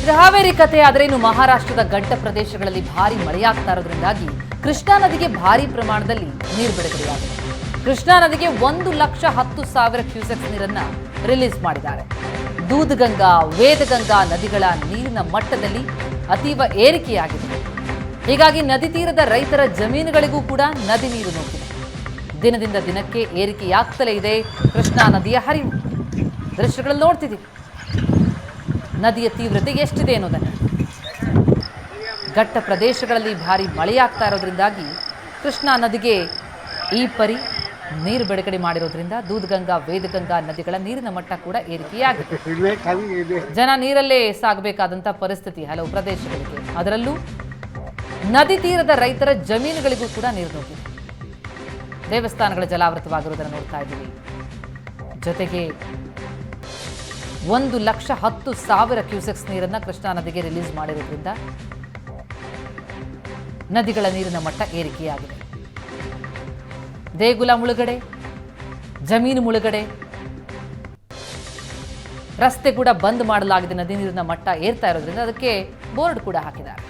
ಇದು ಹಾವೇರಿ ಕಥೆ. ಆದರೆ ಇನ್ನು ಮಹಾರಾಷ್ಟ್ರದ ಘಟ್ಟ ಪ್ರದೇಶಗಳಲ್ಲಿ ಭಾರಿ ಮಳೆಯಾಗ್ತಾ ಇರೋದ್ರಿಂದಾಗಿ ಕೃಷ್ಣಾ ನದಿಗೆ ಭಾರಿ ಪ್ರಮಾಣದಲ್ಲಿ ನೀರು ಬಿಡುಗಡೆಯಾಗಿದೆ. ಕೃಷ್ಣಾ ನದಿಗೆ 1,10,000 ಕ್ಯೂಸೆಕ್ ನೀರನ್ನ ರಿಲೀಸ್ ಮಾಡಿದ್ದಾರೆ. ದೂದ್ಗಂಗಾ, ವೇದಗಂಗಾ ನದಿಗಳ ನೀರಿನ ಮಟ್ಟದಲ್ಲಿ ಅತೀವ ಏರಿಕೆಯಾಗಿದೆ. ಹೀಗಾಗಿ ನದಿ ತೀರದ ರೈತರ ಜಮೀನುಗಳಿಗೂ ಕೂಡ ನದಿ ನೀರು ನುಗ್ಗಿದೆ. ದಿನದಿಂದ ದಿನಕ್ಕೆ ಏರಿಕೆಯಾಗ್ತಲೇ ಇದೆ ಕೃಷ್ಣಾ ನದಿಯ ಹರಿವು. ದೃಶ್ಯಗಳಲ್ಲಿ ನೋಡ್ತಿದ್ದೀವಿ ನದಿಯ ತೀವ್ರತೆ ಎಷ್ಟಿದೆ ಅನ್ನೋದನ್ನು. ಘಟ್ಟ ಪ್ರದೇಶಗಳಲ್ಲಿ ಭಾರಿ ಮಳೆಯಾಗ್ತಾ ಇರೋದ್ರಿಂದಾಗಿ ಕೃಷ್ಣಾ ನದಿಗೆ ಈ ಪರಿ ನೀರು ಬಿಡುಗಡೆ ಮಾಡಿರೋದ್ರಿಂದ ದೂದ್ಗಂಗಾ, ವೇದಗಂಗಾ ನದಿಗಳ ನೀರಿನ ಮಟ್ಟ ಕೂಡ ಏರಿಕೆಯಾಗಿದೆ. ಜನ ನೀರಲ್ಲೇ ಸಾಗಬೇಕಾದಂಥ ಪರಿಸ್ಥಿತಿ ಹಲವು ಪ್ರದೇಶಗಳಿಗೆ. ಅದರಲ್ಲೂ ನದಿ ತೀರದ ರೈತರ ಜಮೀನುಗಳಿಗೂ ಕೂಡ ನೀರು ನುಗ್ಗಿದೆ. ದೇವಸ್ಥಾನಗಳ ಜಲಾವೃತವಾಗಿರುವುದನ್ನು ನೋಡ್ತಾ ಇದ್ದೀವಿ. ಜೊತೆಗೆ 1,10,000 ಕ್ಯೂಸೆಕ್ಸ್ ನೀರನ್ನು ಕೃಷ್ಣಾ ನದಿಗೆ ರಿಲೀಸ್ ಮಾಡಿರೋದ್ರಿಂದ ನದಿಗಳ ನೀರಿನ ಮಟ್ಟ ಏರಿಕೆಯಾಗಿದೆ. ದೇಗುಲ ಮುಳುಗಡೆ, ಜಮೀನು ಮುಳುಗಡೆ, ರಸ್ತೆ ಕೂಡ ಬಂದ್ ಮಾಡಲಾಗಿದೆ. ನದಿ ನೀರಿನ ಮಟ್ಟ ಏರ್ತಾ ಇರೋದ್ರಿಂದ ಅದಕ್ಕೆ ಬೋರ್ಡ್ ಕೂಡ ಹಾಕಿದ್ದಾರೆ.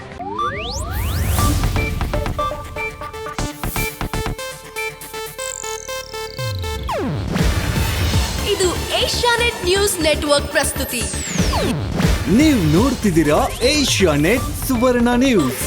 ಇದು ಏಷ್ಯಾನೆಟ್ ನ್ಯೂಸ್ ನೆಟ್ವರ್ಕ್ ಪ್ರಸ್ತುತಿ. ನೀವು ನೋಡ್ತಿದ್ದೀರಾ ಏಷ್ಯಾನೆಟ್ ಸುವರ್ಣ ನ್ಯೂಸ್.